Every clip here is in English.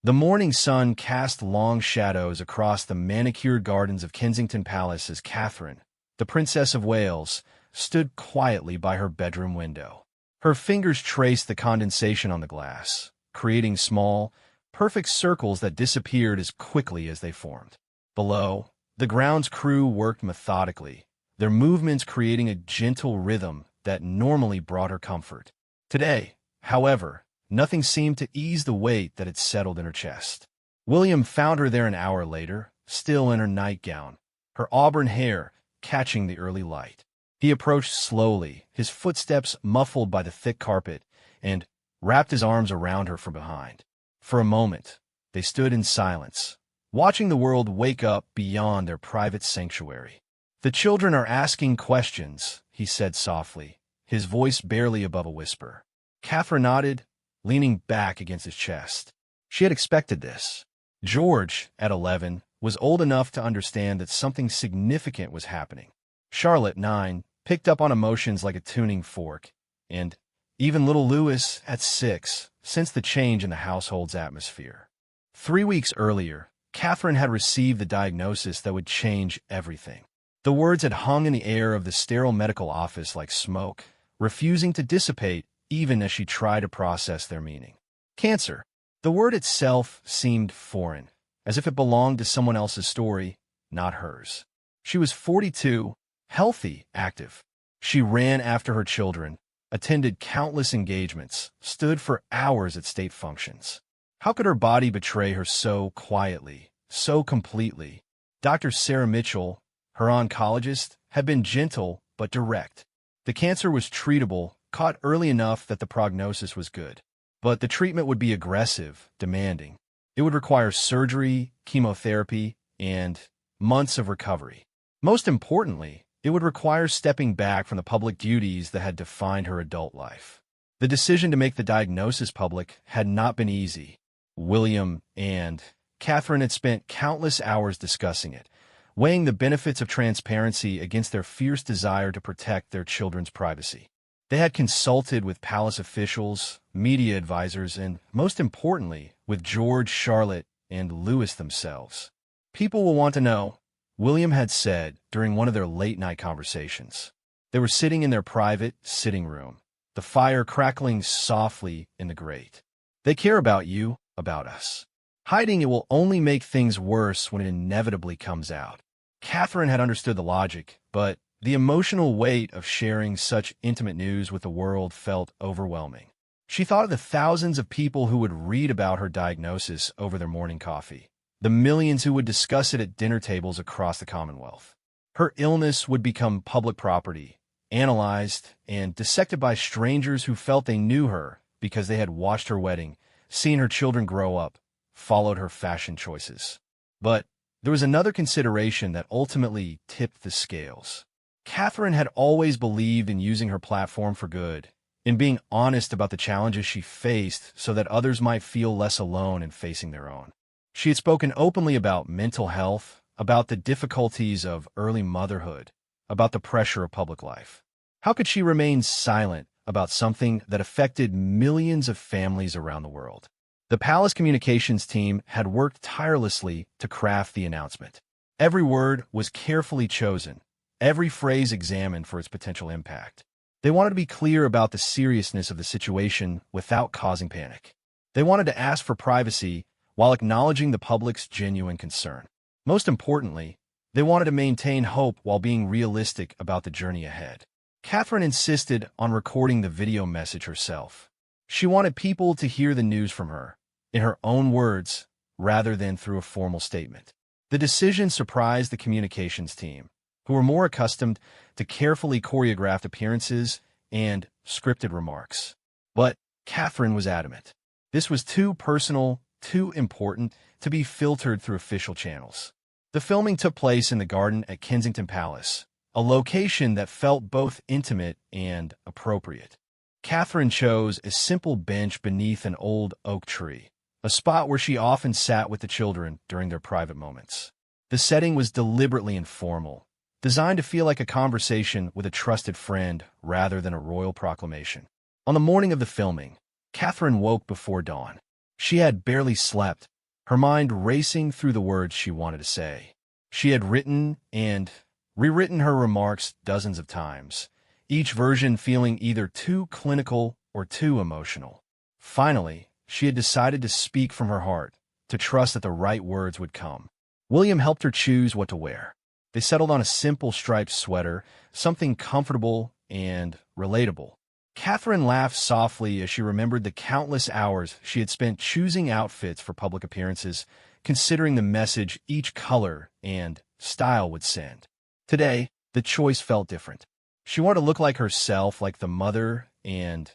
The morning sun cast long shadows across the manicured gardens of Kensington Palace as Catherine, the Princess of Wales, stood quietly by her bedroom window. Her fingers traced the condensation on the glass, creating small, perfect circles that disappeared as quickly as they formed. Below, the grounds crew worked methodically, their movements creating a gentle rhythm that normally brought her comfort. Today, however, nothing seemed to ease the weight that had settled in her chest. William found her there an hour later, still in her nightgown, her auburn hair catching the early light. He approached slowly, his footsteps muffled by the thick carpet, and wrapped his arms around her from behind. For a moment, they stood in silence, watching the world wake up beyond their private sanctuary. "The children are asking questions," he said softly, his voice barely above a whisper. Catherine nodded, leaning back against his chest. She had expected this. George, at 11, was old enough to understand that something significant was happening. Charlotte, 9, picked up on emotions like a tuning fork, and even little Louis, at 6, sensed the change in the household's atmosphere. 3 weeks earlier, Catherine had received the diagnosis that would change everything. The words had hung in the air of the sterile medical office like smoke, refusing to dissipate even as she tried to process their meaning. Cancer. The word itself seemed foreign, as if it belonged to someone else's story, not hers. She was 42, healthy, active. She ran after her children, attended countless engagements, stood for hours at state functions. How could her body betray her so quietly, so completely? Dr. Sarah Mitchell, her oncologist, had been gentle but direct. The cancer was treatable, caught early enough that the prognosis was good. But the treatment would be aggressive, demanding. It would require surgery, chemotherapy, and months of recovery. Most importantly, it would require stepping back from the public duties that had defined her adult life. The decision to make the diagnosis public had not been easy. William and Catherine had spent countless hours discussing it, weighing the benefits of transparency against their fierce desire to protect their children's privacy. They had consulted with palace officials, media advisors, and, most importantly, with George, Charlotte, and Louis themselves. "People will want to know," William had said during one of their late-night conversations. They were sitting in their private sitting room, the fire crackling softly in the grate. "They care about you, about us. Hiding it will only make things worse when it inevitably comes out." Catherine had understood the logic, but the emotional weight of sharing such intimate news with the world felt overwhelming. She thought of the thousands of people who would read about her diagnosis over their morning coffee, the millions who would discuss it at dinner tables across the Commonwealth. Her illness would become public property, analyzed and dissected by strangers who felt they knew her because they had watched her wedding, seen her children grow up, followed her fashion choices. But there was another consideration that ultimately tipped the scales. Catherine had always believed in using her platform for good, in being honest about the challenges she faced so that others might feel less alone in facing their own. She had spoken openly about mental health, about the difficulties of early motherhood, about the pressure of public life. How could she remain silent about something that affected millions of families around the world? The palace communications team had worked tirelessly to craft the announcement. Every word was carefully chosen, every phrase examined for its potential impact. They wanted to be clear about the seriousness of the situation without causing panic. They wanted to ask for privacy while acknowledging the public's genuine concern. Most importantly, they wanted to maintain hope while being realistic about the journey ahead. Catherine insisted on recording the video message herself. She wanted people to hear the news from her, in her own words, rather than through a formal statement. The decision surprised the communications team, who were more accustomed to carefully choreographed appearances and scripted remarks. But Catherine was adamant. This was too personal, too important to be filtered through official channels. The filming took place in the garden at Kensington Palace, a location that felt both intimate and appropriate. Catherine chose a simple bench beneath an old oak tree, a spot where she often sat with the children during their private moments. The setting was deliberately informal, designed to feel like a conversation with a trusted friend rather than a royal proclamation. On the morning of the filming, Catherine woke before dawn. She had barely slept, her mind racing through the words she wanted to say. She had written and rewritten her remarks dozens of times, each version feeling either too clinical or too emotional. Finally, she had decided to speak from her heart, to trust that the right words would come. William helped her choose what to wear. They settled on a simple striped sweater, something comfortable and relatable. Catherine laughed softly as she remembered the countless hours she had spent choosing outfits for public appearances, considering the message each color and style would send. Today, the choice felt different. She wanted to look like herself, like the mother and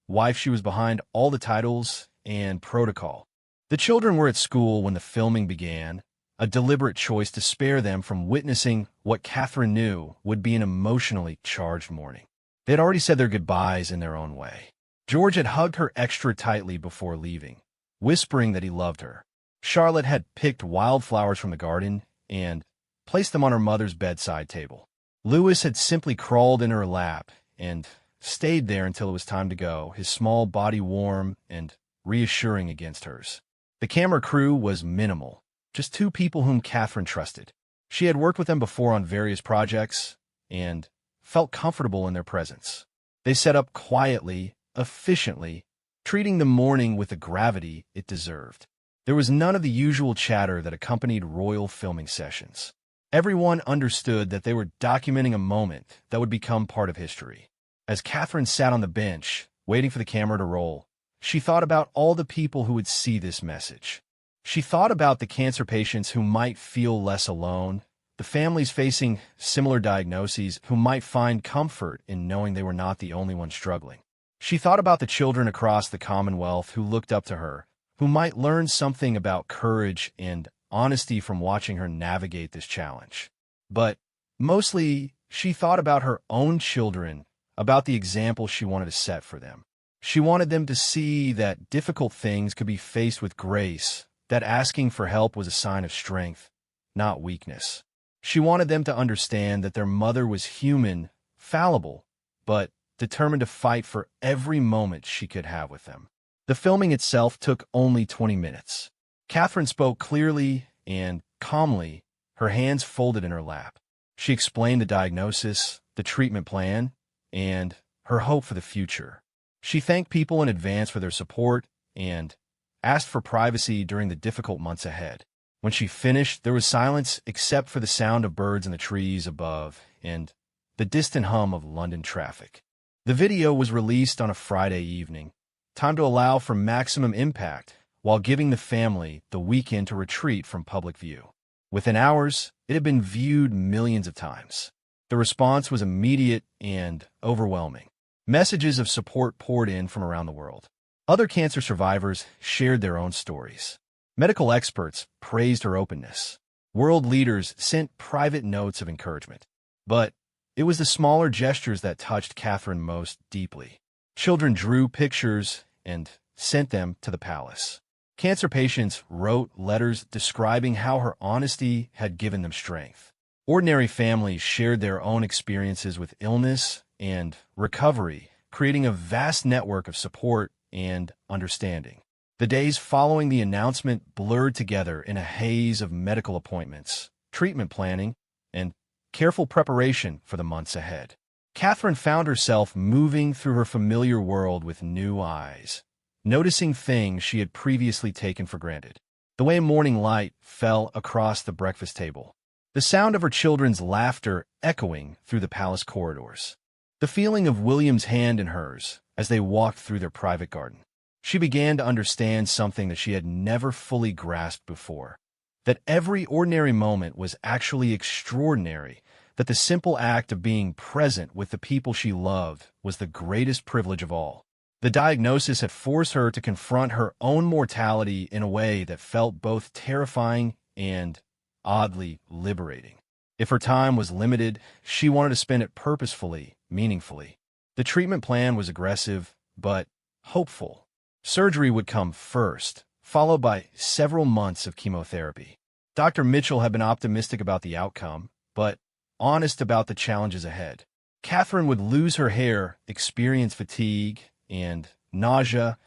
wife she was behind all the titles and protocol. The children were at school when the filming began, a deliberate choice to spare them from witnessing what Catherine knew would be an emotionally charged morning. They had already said their goodbyes in their own way. George had hugged her extra tightly before leaving, whispering that he loved her. Charlotte had picked wildflowers from the garden and placed them on her mother's bedside table. Louis had simply crawled in her lap and stayed there until it was time to go, his small body warm and reassuring against hers. The camera crew was minimal, just two people whom Catherine trusted. She had worked with them before on various projects and felt comfortable in their presence. They set up quietly, efficiently, treating the morning with the gravity it deserved. There was none of the usual chatter that accompanied royal filming sessions. Everyone understood that they were documenting a moment that would become part of history. As Catherine sat on the bench, waiting for the camera to roll, she thought about all the people who would see this message. She thought about the cancer patients who might feel less alone, the families facing similar diagnoses who might find comfort in knowing they were not the only ones struggling. She thought about the children across the Commonwealth who looked up to her, who might learn something about courage and honesty from watching her navigate this challenge. But mostly, she thought about her own children, about the example she wanted to set for them. She wanted them to see that difficult things could be faced with grace, that asking for help was a sign of strength, not weakness. She wanted them to understand that their mother was human, fallible, but determined to fight for every moment she could have with them. The filming itself took only 20 minutes. Catherine spoke clearly and calmly, her hands folded in her lap. She explained the diagnosis, the treatment plan, and her hope for the future. She thanked people in advance for their support and asked for privacy during the difficult months ahead. When she finished, there was silence except for the sound of birds in the trees above and the distant hum of London traffic. The video was released on a Friday evening, time to allow for maximum impact while giving the family the weekend to retreat from public view. Within hours, it had been viewed millions of times. The response was immediate and overwhelming. Messages of support poured in from around the world. Other cancer survivors shared their own stories. Medical experts praised her openness. World leaders sent private notes of encouragement. But it was the smaller gestures that touched Catherine most deeply. Children drew pictures and sent them to the palace. Cancer patients wrote letters describing how her honesty had given them strength. Ordinary families shared their own experiences with illness and recovery, creating a vast network of support and understanding. The days following the announcement blurred together in a haze of medical appointments, treatment planning, and careful preparation for the months ahead. Catherine found herself moving through her familiar world with new eyes, noticing things she had previously taken for granted. The way morning light fell across the breakfast table, the sound of her children's laughter echoing through the palace corridors, the feeling of William's hand in hers as they walked through their private garden. She began to understand something that she had never fully grasped before, that every ordinary moment was actually extraordinary, that the simple act of being present with the people she loved was the greatest privilege of all. The diagnosis had forced her to confront her own mortality in a way that felt both terrifying and oddly liberating. If her time was limited, she wanted to spend it purposefully, meaningfully. The treatment plan was aggressive, but hopeful. Surgery would come first, followed by several months of chemotherapy. Dr. Mitchell had been optimistic about the outcome, but honest about the challenges ahead. Catherine would lose her hair, experience fatigue and nausea,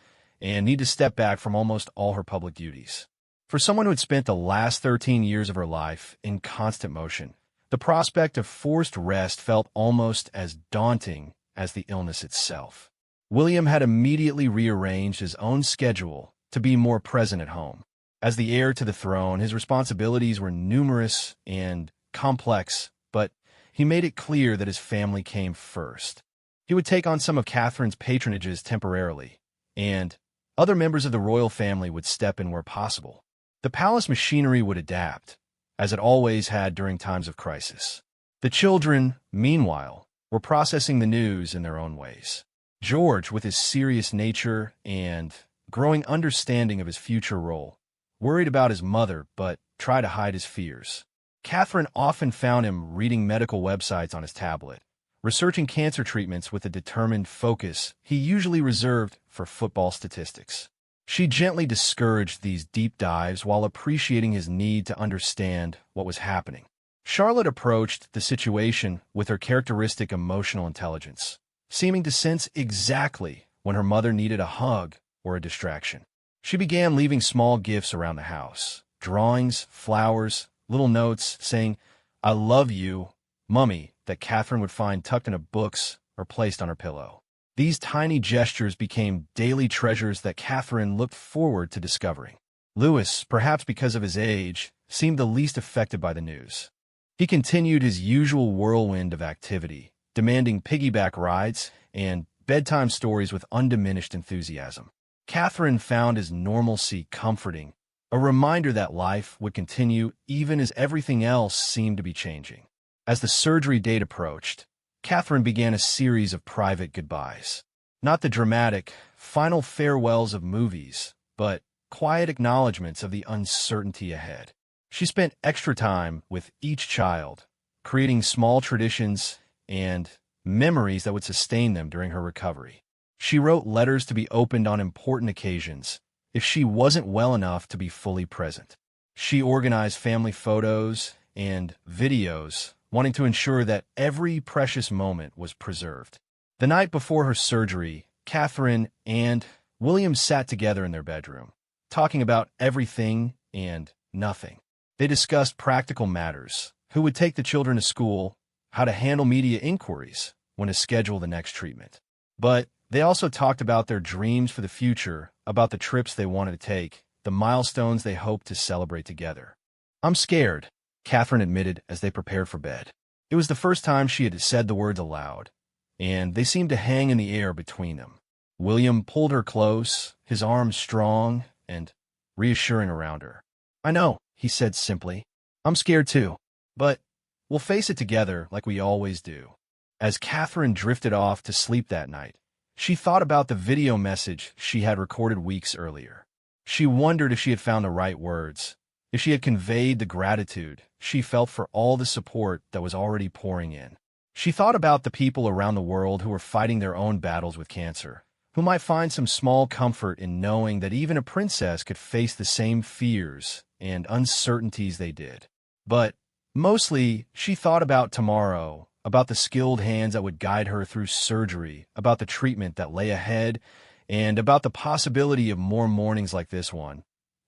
and need to step back from almost all her public duties. For someone who had spent the last 13 years of her life in constant motion, the prospect of forced rest felt almost as daunting as the illness itself. William had immediately rearranged his own schedule to be more present at home. As the heir to the throne, his responsibilities were numerous and complex, but he made it clear that his family came first. He would take on some of Catherine's patronages temporarily, and other members of the royal family would step in where possible. The palace machinery would adapt, as it always had during times of crisis. The children, meanwhile, were processing the news in their own ways. George, with his serious nature and growing understanding of his future role, worried about his mother but tried to hide his fears. Catherine often found him reading medical websites on his tablet, researching cancer treatments with a determined focus he usually reserved for football statistics. She gently discouraged these deep dives while appreciating his need to understand what was happening. Charlotte approached the situation with her characteristic emotional intelligence, seeming to sense exactly when her mother needed a hug or a distraction. She began leaving small gifts around the house, drawings, flowers, little notes saying, "I love you, Mummy," that Catherine would find tucked into books or placed on her pillow. These tiny gestures became daily treasures that Catherine looked forward to discovering. Louis, perhaps because of his age, seemed the least affected by the news. He continued his usual whirlwind of activity, demanding piggyback rides and bedtime stories with undiminished enthusiasm. Catherine found his normalcy comforting, a reminder that life would continue even as everything else seemed to be changing. As the surgery date approached, Catherine began a series of private goodbyes. Not the dramatic, final farewells of movies, but quiet acknowledgments of the uncertainty ahead. She spent extra time with each child, creating small traditions and memories that would sustain them during her recovery. She wrote letters to be opened on important occasions if she wasn't well enough to be fully present. She organized family photos and videos, wanting to ensure that every precious moment was preserved. The night before her surgery, Catherine and William sat together in their bedroom, talking about everything and nothing. They discussed practical matters, who would take the children to school, how to handle media inquiries, when to schedule the next treatment. But they also talked about their dreams for the future, about the trips they wanted to take, the milestones they hoped to celebrate together. "I'm scared," Catherine admitted as they prepared for bed. It was the first time she had said the words aloud, and they seemed to hang in the air between them. William pulled her close, his arms strong and reassuring around her. "I know," he said simply. "I'm scared too, but we'll face it together like we always do." As Catherine drifted off to sleep that night, she thought about the video message she had recorded weeks earlier. She wondered if she had found the right words, if she had conveyed the gratitude she felt for all the support that was already pouring in. She thought about the people around the world who were fighting their own battles with cancer, who might find some small comfort in knowing that even a princess could face the same fears and uncertainties they did. But mostly, she thought about tomorrow, about the skilled hands that would guide her through surgery, about the treatment that lay ahead, and about the possibility of more mornings like this one,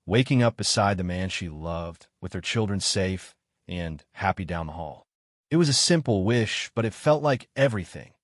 waking up beside the man she loved, with her children safe and happy down the hall. It was a simple wish, but it felt like everything.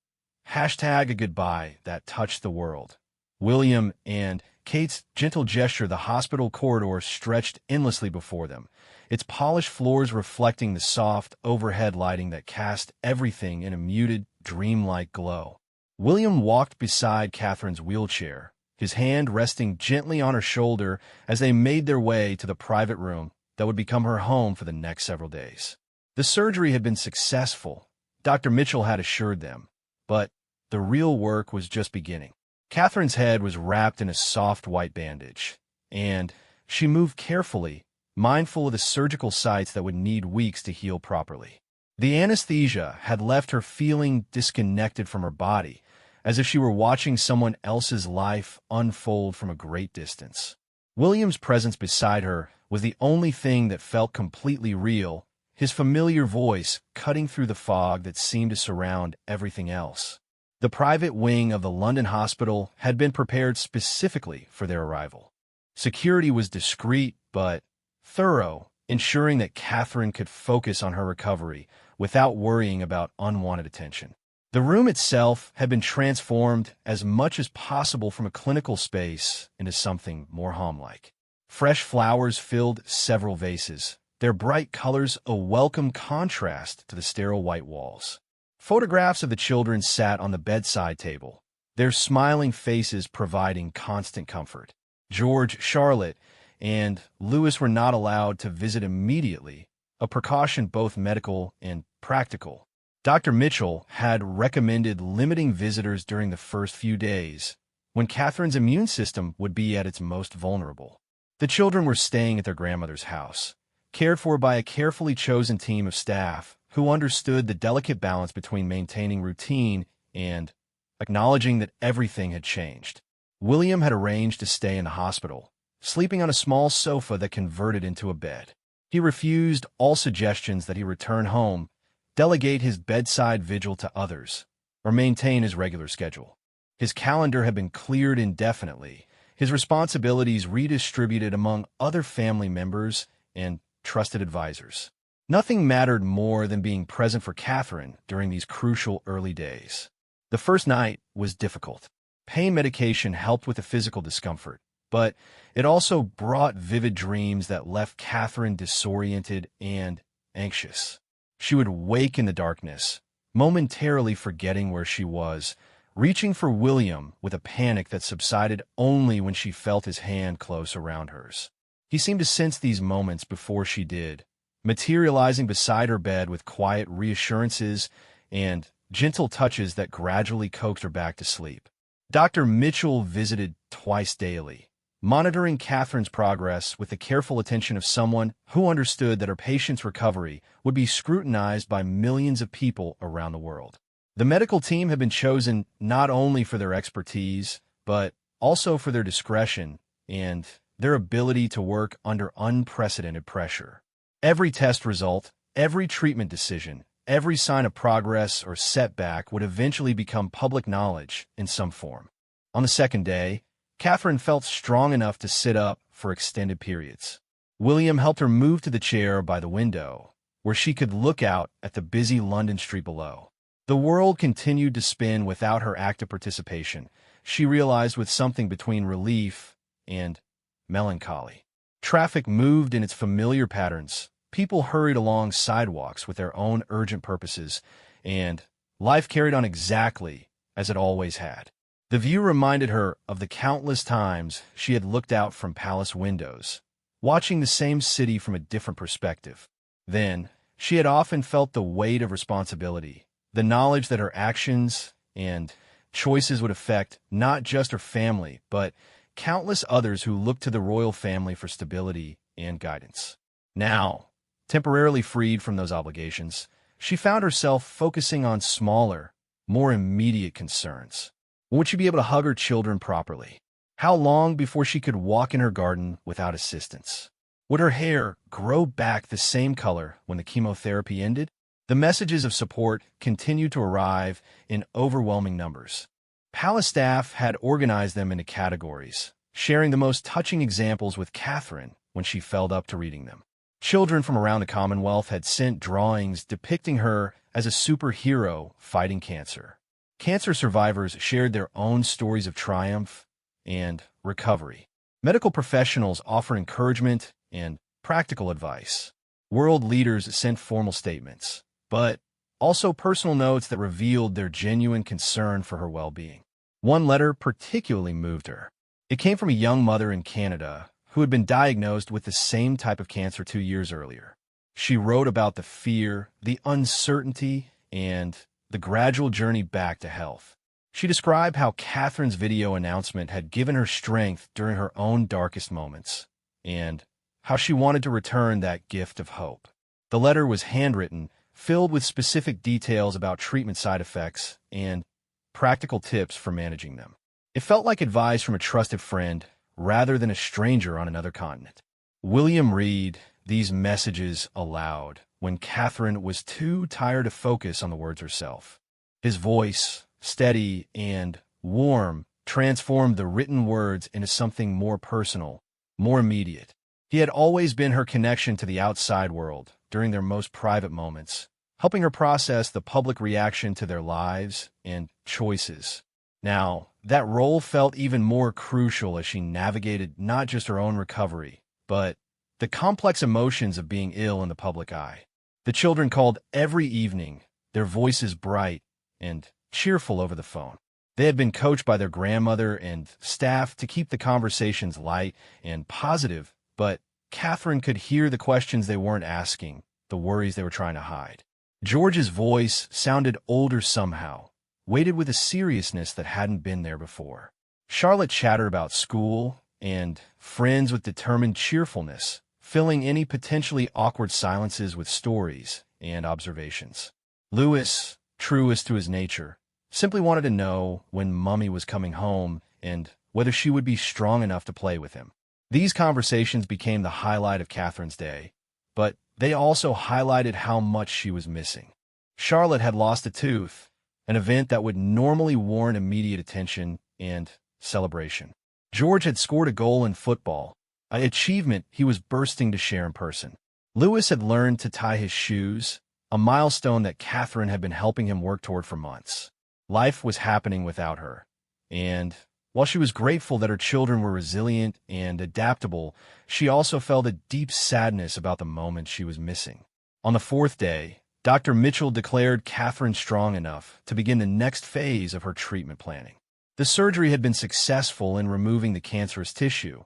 #a goodbye that touched the world. William and Kate's gentle gesture, the hospital corridor stretched endlessly before them, its polished floors reflecting the soft overhead lighting that cast everything in a muted, dreamlike glow. William walked beside Catherine's wheelchair, his hand resting gently on her shoulder as they made their way to the private room that would become her home for the next several days. The surgery had been successful, Dr. Mitchell had assured them, but the real work was just beginning. Catherine's head was wrapped in a soft white bandage, and she moved carefully, mindful of the surgical sites that would need weeks to heal properly. The anesthesia had left her feeling disconnected from her body, as if she were watching someone else's life unfold from a great distance. William's presence beside her was the only thing that felt completely real, his familiar voice cutting through the fog that seemed to surround everything else. The private wing of the London hospital had been prepared specifically for their arrival. Security was discreet, but thorough, ensuring that Catherine could focus on her recovery without worrying about unwanted attention. The room itself had been transformed as much as possible from a clinical space into something more home-like. Fresh flowers filled several vases, their bright colors a welcome contrast to the sterile white walls. Photographs of the children sat on the bedside table, their smiling faces providing constant comfort. George, Charlotte, and Louis were not allowed to visit immediately, a precaution both medical and practical. Dr. Mitchell had recommended limiting visitors during the first few days, when Catherine's immune system would be at its most vulnerable. The children were staying at their grandmother's house, cared for by a carefully chosen team of staff who understood the delicate balance between maintaining routine and acknowledging that everything had changed. William had arranged to stay in the hospital, sleeping on a small sofa that converted into a bed. He refused all suggestions that he return home, delegate his bedside vigil to others, or maintain his regular schedule. His calendar had been cleared indefinitely, his responsibilities redistributed among other family members and trusted advisors. Nothing mattered more than being present for Catherine during these crucial early days. The first night was difficult. Pain medication helped with the physical discomfort, but it also brought vivid dreams that left Catherine disoriented and anxious. She would wake in the darkness, momentarily forgetting where she was, reaching for William with a panic that subsided only when she felt his hand close around hers. He seemed to sense these moments before she did, materializing beside her bed with quiet reassurances and gentle touches that gradually coaxed her back to sleep. Dr. Mitchell visited twice daily, monitoring Catherine's progress with the careful attention of someone who understood that her patient's recovery would be scrutinized by millions of people around the world. The medical team had been chosen not only for their expertise, but also for their discretion and their ability to work under unprecedented pressure. Every test result, every treatment decision, every sign of progress or setback would eventually become public knowledge in some form. On the second day, Catherine felt strong enough to sit up for extended periods. William helped her move to the chair by the window, where she could look out at the busy London street below. The world continued to spin without her active participation, she realized with something between relief and melancholy. Traffic moved in its familiar patterns, people hurried along sidewalks with their own urgent purposes, and life carried on exactly as it always had. The view reminded her of the countless times she had looked out from palace windows, watching the same city from a different perspective. Then, she had often felt the weight of responsibility, the knowledge that her actions and choices would affect not just her family, but countless others who looked to the royal family for stability and guidance. Now, temporarily freed from those obligations, she found herself focusing on smaller, more immediate concerns. Would she be able to hug her children properly? How long before she could walk in her garden without assistance? Would her hair grow back the same color when the chemotherapy ended? The messages of support continued to arrive in overwhelming numbers. Palace staff had organized them into categories, sharing the most touching examples with Catherine when she felt up to reading them. Children from around the Commonwealth had sent drawings depicting her as a superhero fighting cancer. Cancer survivors shared their own stories of triumph and recovery. Medical professionals offered encouragement and practical advice. World leaders sent formal statements, but also personal notes that revealed their genuine concern for her well-being. One letter particularly moved her. It came from a young mother in Canada who had been diagnosed with the same type of cancer 2 years earlier. She wrote about the fear, the uncertainty, and the gradual journey back to health. She described how Catherine's video announcement had given her strength during her own darkest moments, and how she wanted to return that gift of hope. The letter was handwritten, filled with specific details about treatment side effects and practical tips for managing them. It felt like advice from a trusted friend rather than a stranger on another continent. William read these messages aloud when Catherine was too tired to focus on the words herself. His voice, steady and warm, transformed the written words into something more personal, more immediate. He had always been her connection to the outside world during their most private moments, helping her process the public reaction to their lives and choices. Now, that role felt even more crucial as she navigated not just her own recovery, but the complex emotions of being ill in the public eye. The children called every evening, their voices bright and cheerful over the phone. They had been coached by their grandmother and staff to keep the conversations light and positive, but Catherine could hear the questions they weren't asking, the worries they were trying to hide. George's voice sounded older somehow, weighted with a seriousness that hadn't been there before. Charlotte chattered about school and friends with determined cheerfulness, filling any potentially awkward silences with stories and observations. Louis, truest to his nature, simply wanted to know when Mummy was coming home and whether she would be strong enough to play with him. These conversations became the highlight of Catherine's day, but they also highlighted how much she was missing. Charlotte had lost a tooth, an event that would normally warrant immediate attention and celebration. George had scored a goal in football, an achievement he was bursting to share in person. Louis had learned to tie his shoes, a milestone that Catherine had been helping him work toward for months. Life was happening without her, and while she was grateful that her children were resilient and adaptable, she also felt a deep sadness about the moment she was missing. On the fourth day, Dr. Mitchell declared Catherine strong enough to begin the next phase of her treatment planning. The surgery had been successful in removing the cancerous tissue,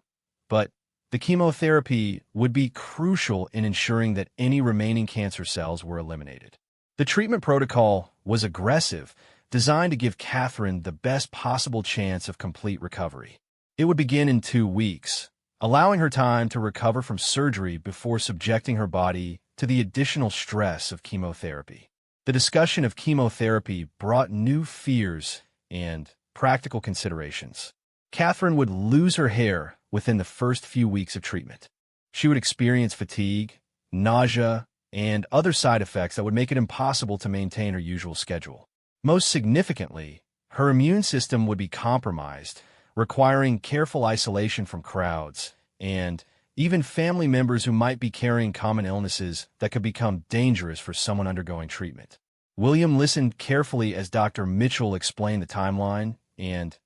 but the chemotherapy would be crucial in ensuring that any remaining cancer cells were eliminated. The treatment protocol was aggressive, designed to give Catherine the best possible chance of complete recovery. It would begin in 2 weeks, allowing her time to recover from surgery before subjecting her body to the additional stress of chemotherapy. The discussion of chemotherapy brought new fears and practical considerations. Catherine would lose her hair within the first few weeks of treatment. She would experience fatigue, nausea, and other side effects that would make it impossible to maintain her usual schedule. Most significantly, her immune system would be compromised, requiring careful isolation from crowds, and even family members who might be carrying common illnesses that could become dangerous for someone undergoing treatment. William listened carefully as Dr. Mitchell explained the timeline and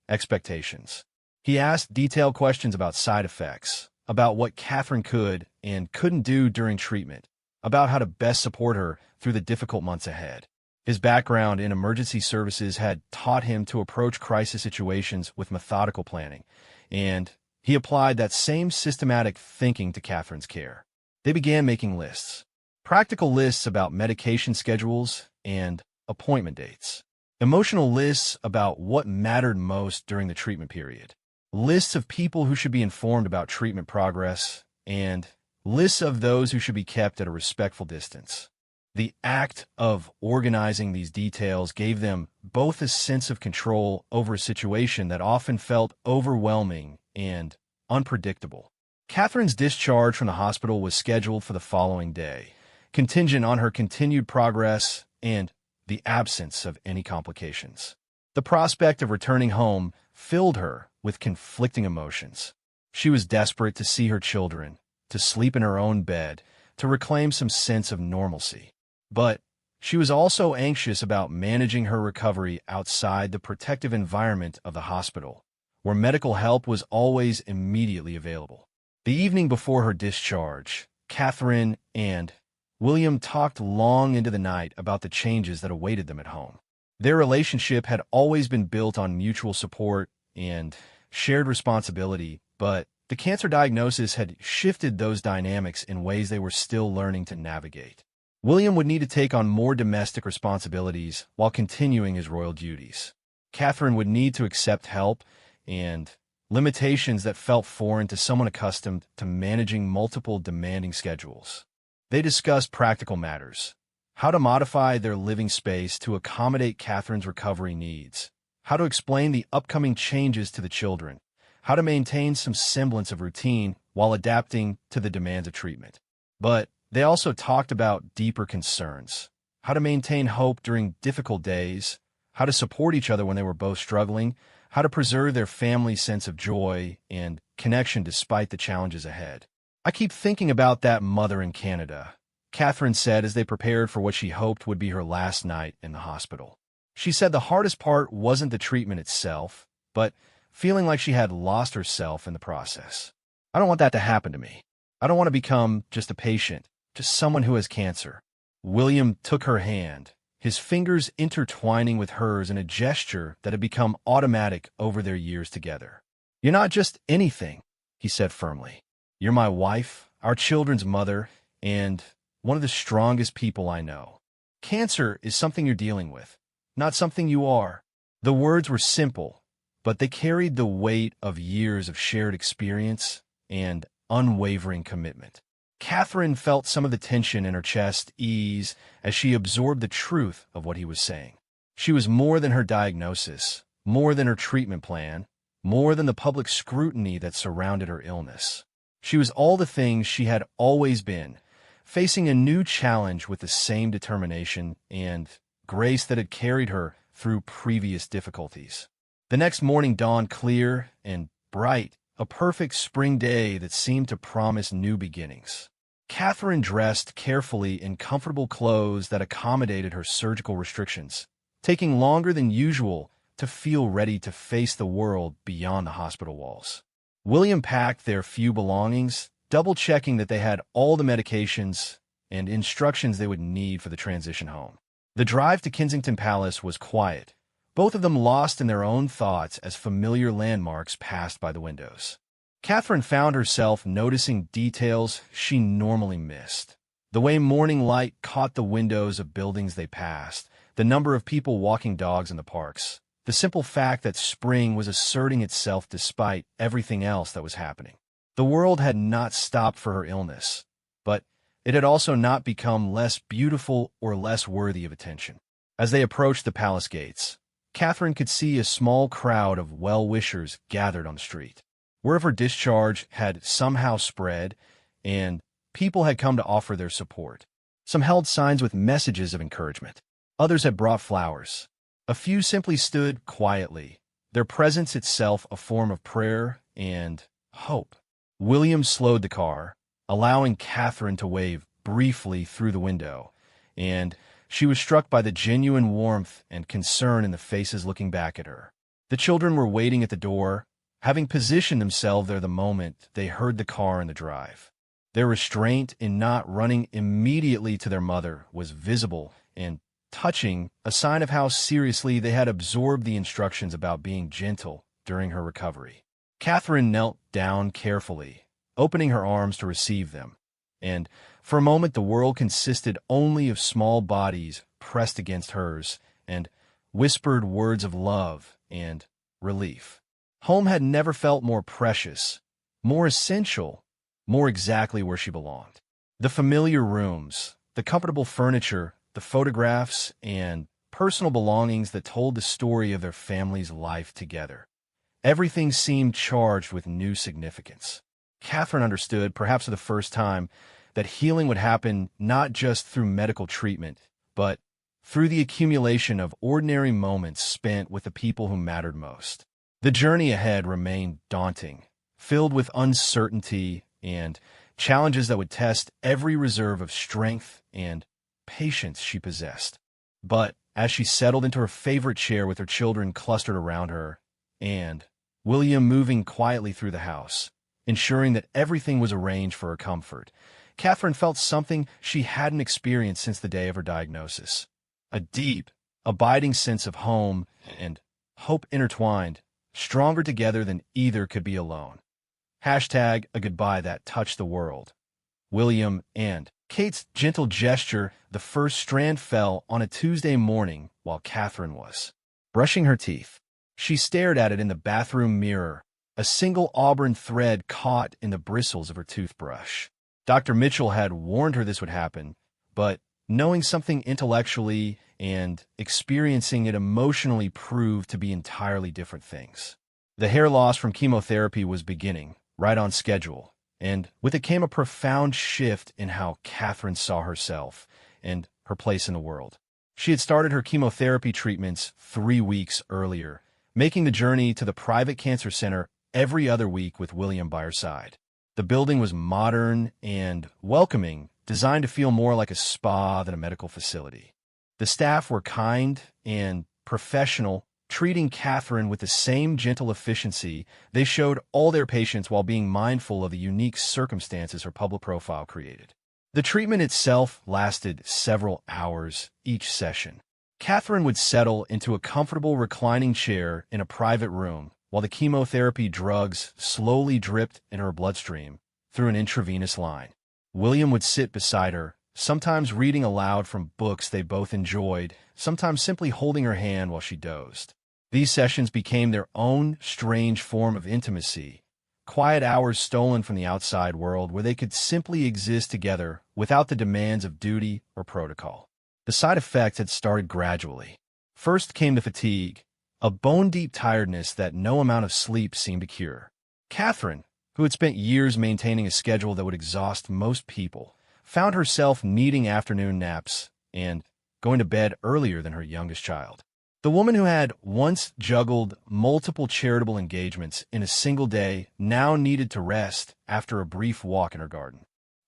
expectations. He asked detailed questions about side effects, about what Catherine could and couldn't do during treatment, about how to best support her through the difficult months ahead. His background in emergency services had taught him to approach crisis situations with methodical planning, and he applied that same systematic thinking to Catherine's care. They began making lists, practical lists about medication schedules and appointment dates, emotional lists about what mattered most during the treatment period, lists of people who should be informed about treatment progress, and lists of those who should be kept at a respectful distance. The act of organizing these details gave them both a sense of control over a situation that often felt overwhelming and unpredictable. Catherine's discharge from the hospital was scheduled for the following day, contingent on her continued progress and the absence of any complications. The prospect of returning home filled her with conflicting emotions. She was desperate to see her children, to sleep in her own bed, to reclaim some sense of normalcy. But she was also anxious about managing her recovery outside the protective environment of the hospital, where medical help was always immediately available. The evening before her discharge, Catherine and William talked long into the night about the changes that awaited them at home. Their relationship had always been built on mutual support and shared responsibility, but the cancer diagnosis had shifted those dynamics in ways they were still learning to navigate. William would need to take on more domestic responsibilities while continuing his royal duties. Catherine would need to accept help and limitations that felt foreign to someone accustomed to managing multiple demanding schedules. They discussed practical matters, how to modify their living space to accommodate Catherine's recovery needs, how to explain the upcoming changes to the children, how to maintain some semblance of routine while adapting to the demands of treatment. But they also talked about deeper concerns, how to maintain hope during difficult days, how to support each other when they were both struggling, how to preserve their family's sense of joy and connection despite the challenges ahead. I keep thinking about that mother in Canada, Catherine said as they prepared for what she hoped would be her last night in the hospital. She said the hardest part wasn't the treatment itself, but feeling like she had lost herself in the process. I don't want that to happen to me. I don't want to become just a patient, just someone who has cancer. William took her hand, his fingers intertwining with hers in a gesture that had become automatic over their years together. You're not just anything, he said firmly. You're my wife, our children's mother, and one of the strongest people I know. Cancer is something you're dealing with, not something you are. The words were simple, but they carried the weight of years of shared experience and unwavering commitment. Catherine felt some of the tension in her chest ease as she absorbed the truth of what he was saying. She was more than her diagnosis, more than her treatment plan, more than the public scrutiny that surrounded her illness. She was all the things she had always been, facing a new challenge with the same determination and grace that had carried her through previous difficulties. The next morning dawned clear and bright, a perfect spring day that seemed to promise new beginnings. Catherine dressed carefully in comfortable clothes that accommodated her surgical restrictions, taking longer than usual to feel ready to face the world beyond the hospital walls. William packed their few belongings, double-checking that they had all the medications and instructions they would need for the transition home. The drive to Kensington Palace was quiet, both of them lost in their own thoughts as familiar landmarks passed by the windows. Catherine found herself noticing details she normally missed. The way morning light caught the windows of buildings they passed, the number of people walking dogs in the parks, the simple fact that spring was asserting itself despite everything else that was happening. The world had not stopped for her illness, but it had also not become less beautiful or less worthy of attention. As they approached the palace gates, Catherine could see a small crowd of well-wishers gathered on the street. Word of her discharge had somehow spread, and people had come to offer their support. Some held signs with messages of encouragement. Others had brought flowers. A few simply stood quietly, their presence itself a form of prayer and hope. William slowed the car, allowing Catherine to wave briefly through the window, and she was struck by the genuine warmth and concern in the faces looking back at her. The children were waiting at the door, having positioned themselves there the moment they heard the car in the drive. Their restraint in not running immediately to their mother was visible and touching, a sign of how seriously they had absorbed the instructions about being gentle during her recovery. Catherine knelt down carefully, opening her arms to receive them, and for a moment the world consisted only of small bodies pressed against hers and whispered words of love and relief. Home had never felt more precious, more essential, more exactly where she belonged. The familiar rooms, the comfortable furniture, the photographs, and personal belongings that told the story of their family's life together. Everything seemed charged with new significance. Catherine understood, perhaps for the first time, that healing would happen not just through medical treatment, but through the accumulation of ordinary moments spent with the people who mattered most. The journey ahead remained daunting, filled with uncertainty and challenges that would test every reserve of strength and patience she possessed. But as she settled into her favorite chair with her children clustered around her, and William moving quietly through the house, ensuring that everything was arranged for her comfort, Catherine felt something she hadn't experienced since the day of her diagnosis. A deep, abiding sense of home and hope intertwined, stronger together than either could be alone. Hashtag a goodbye that touched the world. William and Kate's gentle gesture, the first strand fell on a Tuesday morning while Catherine was brushing her teeth. She stared at it in the bathroom mirror, a single auburn thread caught in the bristles of her toothbrush. Dr. Mitchell had warned her this would happen, but knowing something intellectually and experiencing it emotionally proved to be entirely different things. The hair loss from chemotherapy was beginning, right on schedule, and with it came a profound shift in how Catherine saw herself and her place in the world. She had started her chemotherapy treatments 3 weeks earlier, making the journey to the private cancer center every other week with William by her side. The The building was modern and welcoming, designed to feel more like a spa than a medical facility. The staff were kind and professional, treating Catherine with the same gentle efficiency they showed all their patients while being mindful of the unique circumstances her public profile created. The treatment itself lasted several hours each session. Catherine would settle into a comfortable reclining chair in a private room while the chemotherapy drugs slowly dripped in her bloodstream through an intravenous line. William would sit beside her, sometimes reading aloud from books they both enjoyed, sometimes simply holding her hand while she dozed. These sessions became their own strange form of intimacy, quiet hours stolen from the outside world where they could simply exist together without the demands of duty or protocol. The side effects had started gradually. First came the fatigue, a bone-deep tiredness that no amount of sleep seemed to cure. Catherine, who had spent years maintaining a schedule that would exhaust most people, found herself needing afternoon naps and going to bed earlier than her youngest child. The woman who had once juggled multiple charitable engagements in a single day now needed to rest after a brief walk in her garden.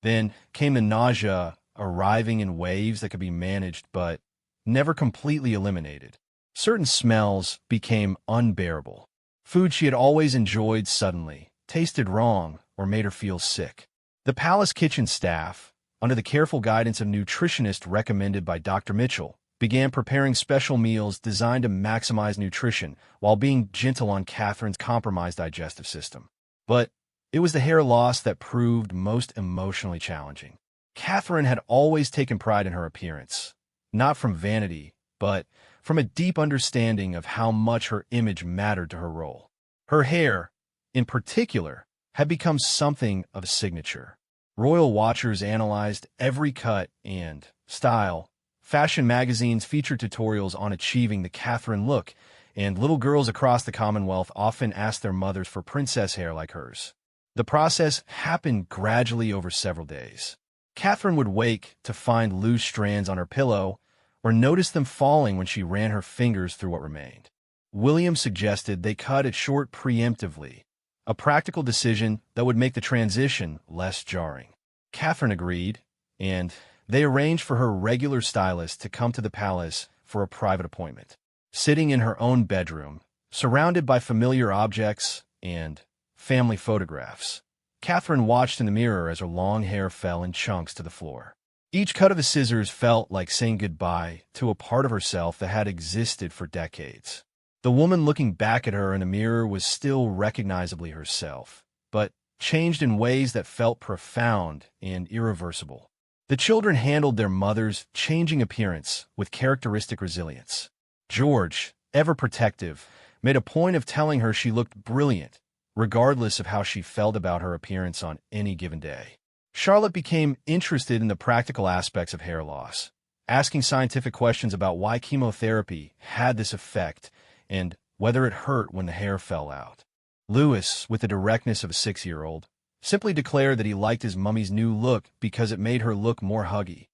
Then came the nausea, arriving in waves that could be managed but never completely eliminated. Certain smells became unbearable. Food she had always enjoyed suddenly tasted wrong or made her feel sick. The palace kitchen staff, under the careful guidance of nutritionists recommended by Dr. Mitchell, began preparing special meals designed to maximize nutrition while being gentle on Catherine's compromised digestive system. But it was the hair loss that proved most emotionally challenging. Catherine had always taken pride in her appearance, not from vanity, but from a deep understanding of how much her image mattered to her role. Her hair, in particular, had become something of a signature. Royal watchers analyzed every cut and style. Fashion magazines featured tutorials on achieving the Catherine look, and little girls across the Commonwealth often asked their mothers for princess hair like hers. The process happened gradually over several days. Catherine would wake to find loose strands on her pillow or notice them falling when she ran her fingers through what remained. William suggested they cut it short preemptively, a practical decision that would make the transition less jarring. Catherine agreed, and they arranged for her regular stylist to come to the palace for a private appointment. Sitting in her own bedroom, surrounded by familiar objects and family photographs, Catherine watched in the mirror as her long hair fell in chunks to the floor. Each cut of the scissors felt like saying goodbye to a part of herself that had existed for decades. The woman looking back at her in the mirror was still recognizably herself, but changed in ways that felt profound and irreversible. The children handled their mother's changing appearance with characteristic resilience. George, ever protective, made a point of telling her she looked brilliant, regardless of how she felt about her appearance on any given day. Charlotte became interested in the practical aspects of hair loss, asking scientific questions about why chemotherapy had this effect and whether it hurt when the hair fell out. Louis, with the directness of a 6-year-old, simply declared that he liked his mummy's new look because it made her look more huggy.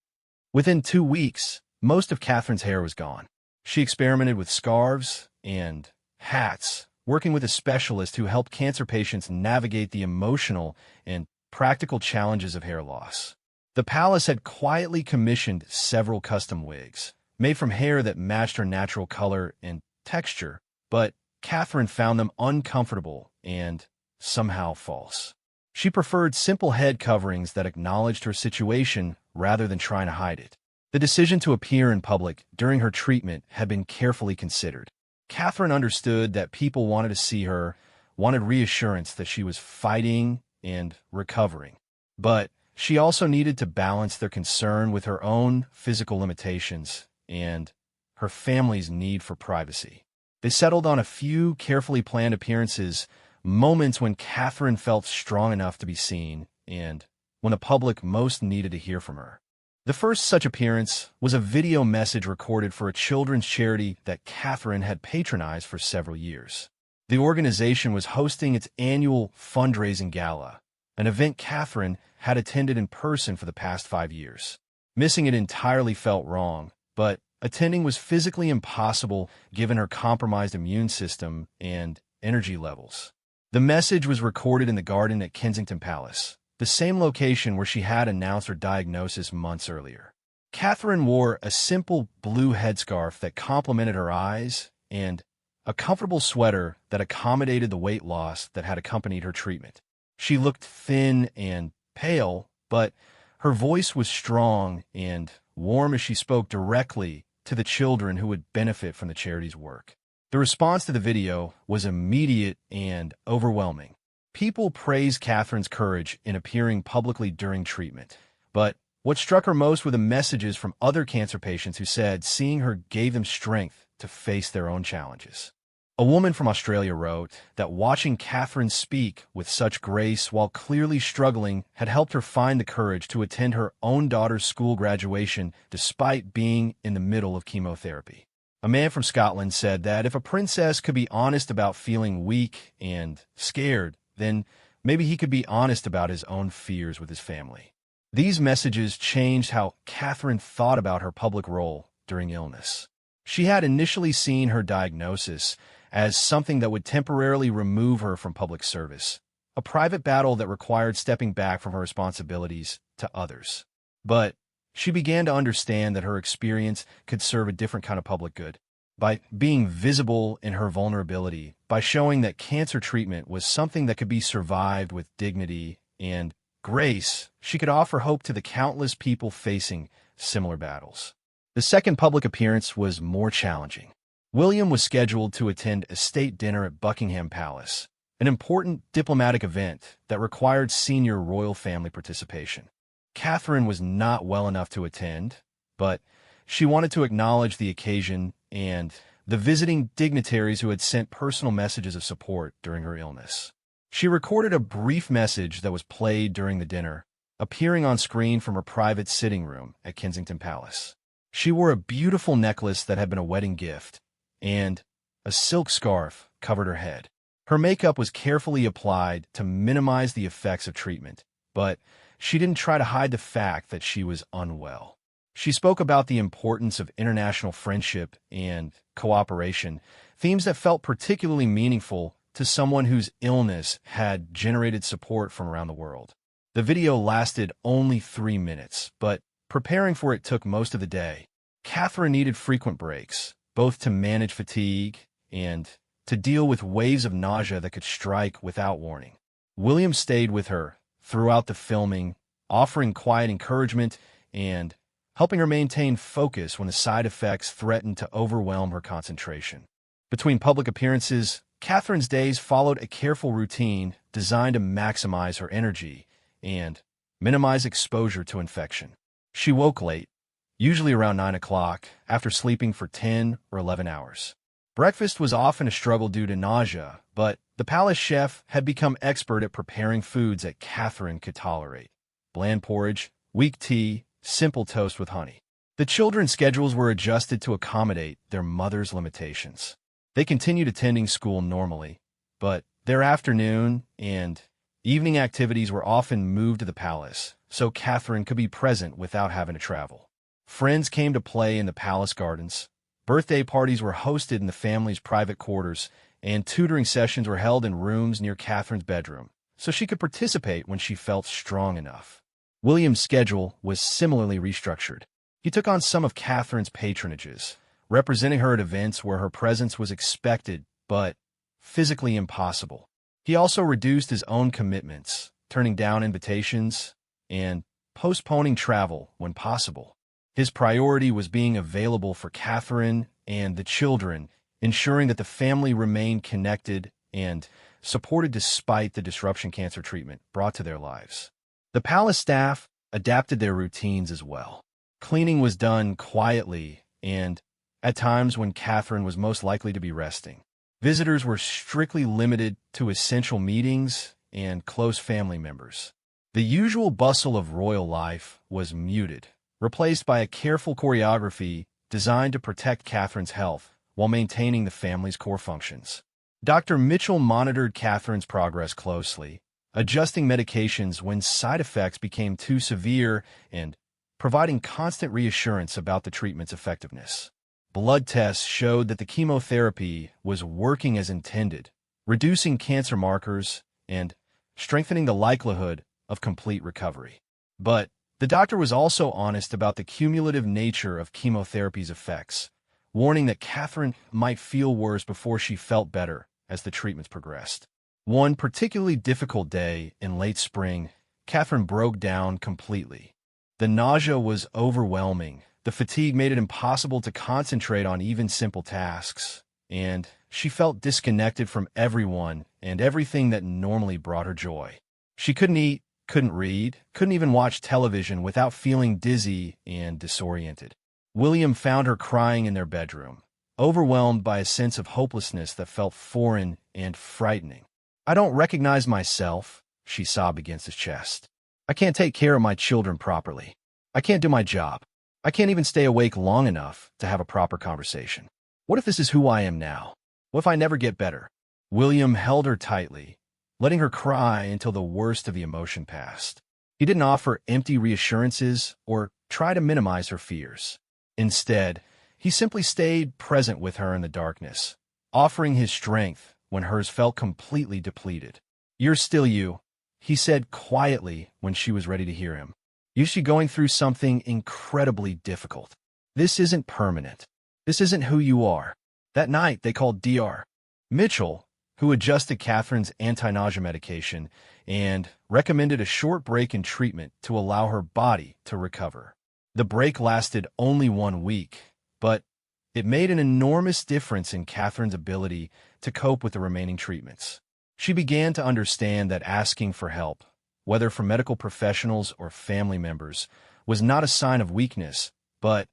Within 2 weeks, most of Catherine's hair was gone. She experimented with scarves and hats, working with a specialist who helped cancer patients navigate the emotional and practical challenges of hair loss. The palace had quietly commissioned several custom wigs, made from hair that matched her natural color and texture, but Catherine found them uncomfortable and somehow false. She preferred simple head coverings that acknowledged her situation rather than trying to hide it. The decision to appear in public during her treatment had been carefully considered. Catherine understood that people wanted to see her, wanted reassurance that she was fighting and recovering. But she also needed to balance their concern with her own physical limitations and her family's need for privacy. They settled on a few carefully planned appearances, moments when Catherine felt strong enough to be seen and when the public most needed to hear from her. The first such appearance was a video message recorded for a children's charity that Catherine had patronized for several years. The organization was hosting its annual fundraising gala, an event Catherine had attended in person for the past 5 years. Missing it entirely felt wrong, but attending was physically impossible given her compromised immune system and energy levels. The message was recorded in the garden at Kensington Palace, the same location where she had announced her diagnosis months earlier. Catherine wore a simple blue headscarf that complemented her eyes and a comfortable sweater that accommodated the weight loss that had accompanied her treatment. She looked thin and pale, but her voice was strong and warm as she spoke directly to the children who would benefit from the charity's work. The response to the video was immediate and overwhelming. People praised Catherine's courage in appearing publicly during treatment, but what struck her most were the messages from other cancer patients who said seeing her gave them strength to face their own challenges. A woman from Australia wrote that watching Catherine speak with such grace while clearly struggling had helped her find the courage to attend her own daughter's school graduation despite being in the middle of chemotherapy. A man from Scotland said that if a princess could be honest about feeling weak and scared, then maybe he could be honest about his own fears with his family. These messages changed how Catherine thought about her public role during illness. She had initially seen her diagnosis as something that would temporarily remove her from public service, a private battle that required stepping back from her responsibilities to others. But she began to understand that her experience could serve a different kind of public good. By being visible in her vulnerability, by showing that cancer treatment was something that could be survived with dignity and grace, she could offer hope to the countless people facing similar battles. The second public appearance was more challenging. William was scheduled to attend a state dinner at Buckingham Palace, an important diplomatic event that required senior royal family participation. Catherine was not well enough to attend, but she wanted to acknowledge the occasion and the visiting dignitaries who had sent personal messages of support during her illness. She recorded a brief message that was played during the dinner, appearing on screen from her private sitting room at Kensington Palace. She wore a beautiful necklace that had been a wedding gift, and a silk scarf covered her head. Her makeup was carefully applied to minimize the effects of treatment, but she didn't try to hide the fact that she was unwell. She spoke about the importance of international friendship and cooperation, themes that felt particularly meaningful to someone whose illness had generated support from around the world. The video lasted only 3 minutes, but preparing for it took most of the day. Catherine needed frequent breaks, both to manage fatigue and to deal with waves of nausea that could strike without warning. William stayed with her throughout the filming, offering quiet encouragement and helping her maintain focus when the side effects threatened to overwhelm her concentration. Between public appearances, Catherine's days followed a careful routine designed to maximize her energy and minimize exposure to infection. She woke late, usually around 9 o'clock, after sleeping for 10 or 11 hours. Breakfast was often a struggle due to nausea, but the palace chef had become expert at preparing foods that Catherine could tolerate: bland porridge, weak tea, simple toast with honey. The children's schedules were adjusted to accommodate their mother's limitations. They continued attending school normally, but their afternoon and evening activities were often moved to the palace, so Catherine could be present without having to travel. Friends came to play in the palace gardens. Birthday parties were hosted in the family's private quarters, and tutoring sessions were held in rooms near Catherine's bedroom, so she could participate when she felt strong enough. William's schedule was similarly restructured. He took on some of Catherine's patronages, representing her at events where her presence was expected but physically impossible. He also reduced his own commitments, turning down invitations and postponing travel when possible. His priority was being available for Catherine and the children, ensuring that the family remained connected and supported despite the disruption cancer treatment brought to their lives. The palace staff adapted their routines as well. Cleaning was done quietly and at times when Catherine was most likely to be resting. Visitors were strictly limited to essential meetings and close family members. The usual bustle of royal life was muted, replaced by a careful choreography designed to protect Catherine's health while maintaining the family's core functions. Dr. Mitchell monitored Catherine's progress closely, adjusting medications when side effects became too severe and providing constant reassurance about the treatment's effectiveness. Blood tests showed that the chemotherapy was working as intended, reducing cancer markers, and strengthening the likelihood of complete recovery. But the doctor was also honest about the cumulative nature of chemotherapy's effects, warning that Catherine might feel worse before she felt better as the treatments progressed. One particularly difficult day in late spring, Catherine broke down completely. The nausea was overwhelming, the fatigue made it impossible to concentrate on even simple tasks, and she felt disconnected from everyone and everything that normally brought her joy. She couldn't eat, couldn't read, couldn't even watch television without feeling dizzy and disoriented. William found her crying in their bedroom, overwhelmed by a sense of hopelessness that felt foreign and frightening. "I don't recognize myself," she sobbed against his chest. "I can't take care of my children properly. I can't do my job. I can't even stay awake long enough to have a proper conversation. What if this is who I am now? What if I never get better?" William held her tightly, letting her cry until the worst of the emotion passed. He didn't offer empty reassurances or try to minimize her fears. Instead, he simply stayed present with her in the darkness, offering his strength when hers felt completely depleted. "You're still you," he said quietly when she was ready to hear him. "You're going through something incredibly difficult. This isn't permanent. This isn't who you are." That night, they called Dr. Mitchell, who adjusted Catherine's anti-nausea medication and recommended a short break in treatment to allow her body to recover. The break lasted only 1 week, but it made an enormous difference in Catherine's ability to cope with the remaining treatments. She began to understand that asking for help, whether from medical professionals or family members, was not a sign of weakness, but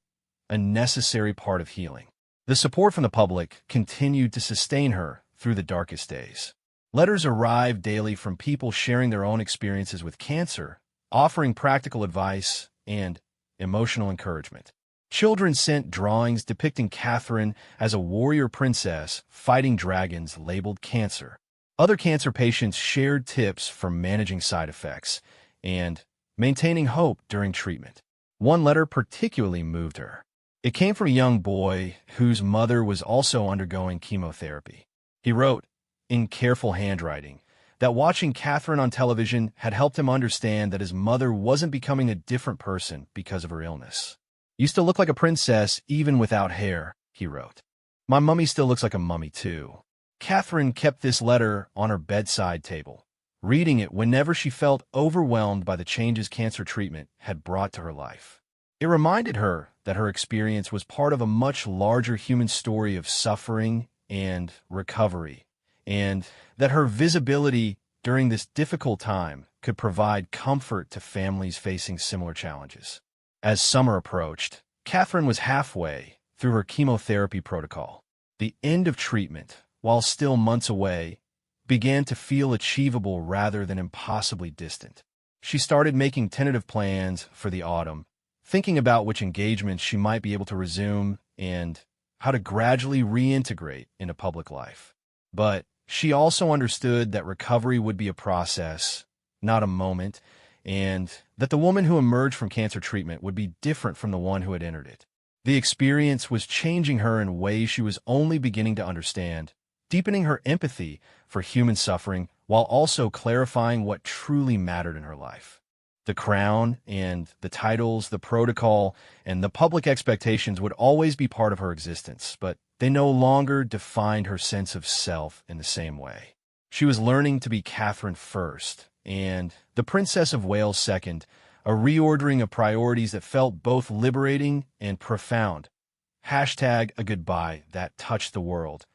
a necessary part of healing. The support from the public continued to sustain her through the darkest days. Letters arrived daily from people sharing their own experiences with cancer, offering practical advice and emotional encouragement. Children sent drawings depicting Catherine as a warrior princess fighting dragons labeled cancer. Other cancer patients shared tips for managing side effects and maintaining hope during treatment. One letter particularly moved her. It came from a young boy whose mother was also undergoing chemotherapy. He wrote, in careful handwriting, that watching Catherine on television had helped him understand that his mother wasn't becoming a different person because of her illness. "You still look like a princess even without hair," he wrote. "My mummy still looks like a mummy too." Catherine kept this letter on her bedside table, reading it whenever she felt overwhelmed by the changes cancer treatment had brought to her life. It reminded her that her experience was part of a much larger human story of suffering and recovery, and that her visibility during this difficult time could provide comfort to families facing similar challenges. As summer approached, Catherine was halfway through her chemotherapy protocol. The end of treatment, while still months away, began to feel achievable rather than impossibly distant. She started making tentative plans for the autumn, thinking about which engagements she might be able to resume and how to gradually reintegrate into public life. But she also understood that recovery would be a process, not a moment, and that the woman who emerged from cancer treatment would be different from the one who had entered it. The experience was changing her in ways she was only beginning to understand, deepening her empathy for human suffering while also clarifying what truly mattered in her life. The crown and the titles, the protocol, and the public expectations would always be part of her existence, but they no longer defined her sense of self in the same way. She was learning to be Catherine first, and the Princess of Wales second, a reordering of priorities that felt both liberating and profound. Hashtag a goodbye that touched the world.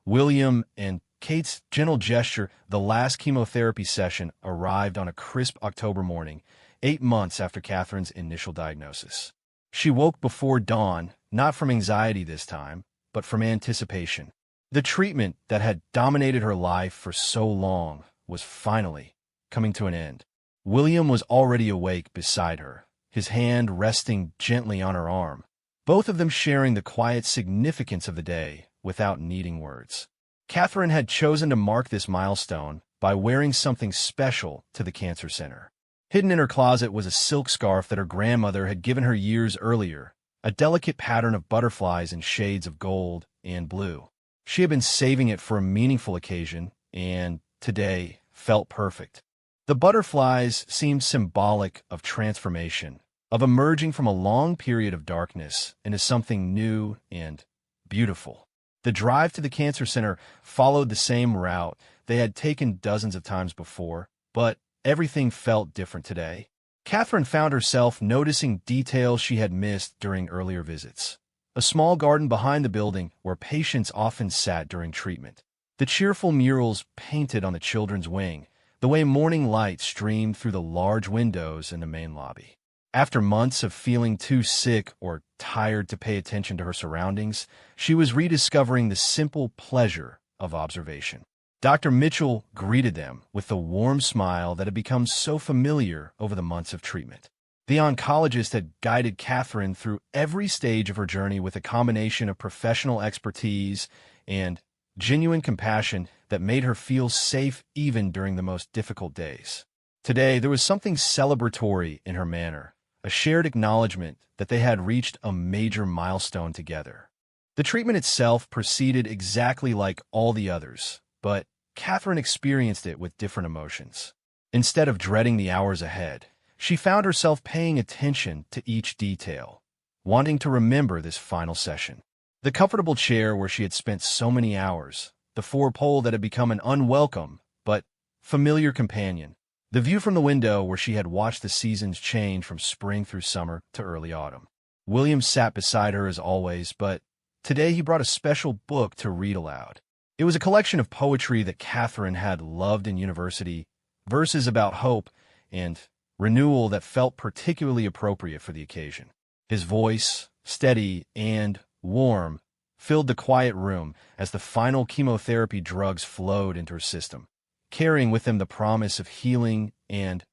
William and Kate's gentle gesture, the last chemotherapy session, arrived on a crisp October morning, 8 months after Catherine's initial diagnosis. She woke before dawn, not from anxiety this time, but from anticipation. The treatment that had dominated her life for so long was finally coming to an end. William was already awake beside her, his hand resting gently on her arm, both of them sharing the quiet significance of the day without needing words. Catherine had chosen to mark this milestone by wearing something special to the cancer center. Hidden in her closet was a silk scarf that her grandmother had given her years earlier, a delicate pattern of butterflies in shades of gold and blue. She had been saving it for a meaningful occasion, and today felt perfect. The butterflies seemed symbolic of transformation, of emerging from a long period of darkness into something new and beautiful. The drive to the cancer center followed the same route they had taken dozens of times before, but everything felt different today. Catherine found herself noticing details she had missed during earlier visits. A small garden behind the building where patients often sat during treatment. The cheerful murals painted on the children's wing, the way morning light streamed through the large windows in the main lobby. After months of feeling too sick or tired to pay attention to her surroundings, she was rediscovering the simple pleasure of observation. Dr. Mitchell greeted them with the warm smile that had become so familiar over the months of treatment. The oncologist had guided Catherine through every stage of her journey with a combination of professional expertise and genuine compassion that made her feel safe even during the most difficult days. Today, there was something celebratory in her manner, a shared acknowledgement that they had reached a major milestone together. The treatment itself proceeded exactly like all the others, but Catherine experienced it with different emotions. Instead of dreading the hours ahead, she found herself paying attention to each detail, wanting to remember this final session. The comfortable chair where she had spent so many hours, the four-pole that had become an unwelcome but familiar companion, the view from the window where she had watched the seasons change from spring through summer to early autumn. William sat beside her as always, but today he brought a special book to read aloud. It was a collection of poetry that Catherine had loved in university, verses about hope and renewal that felt particularly appropriate for the occasion. His voice, steady and warm, filled the quiet room as the final chemotherapy drugs flowed into her system, carrying with them the promise of healing and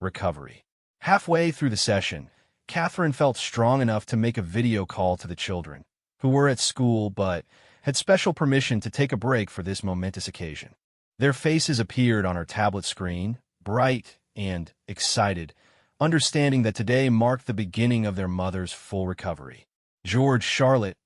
recovery. Halfway through the session, Catherine felt strong enough to make a video call to the children, who were at school but had special permission to take a break for this momentous occasion. Their faces appeared on her tablet screen, bright and excited, understanding that today marked the beginning of their mother's full recovery. George, Charlotte,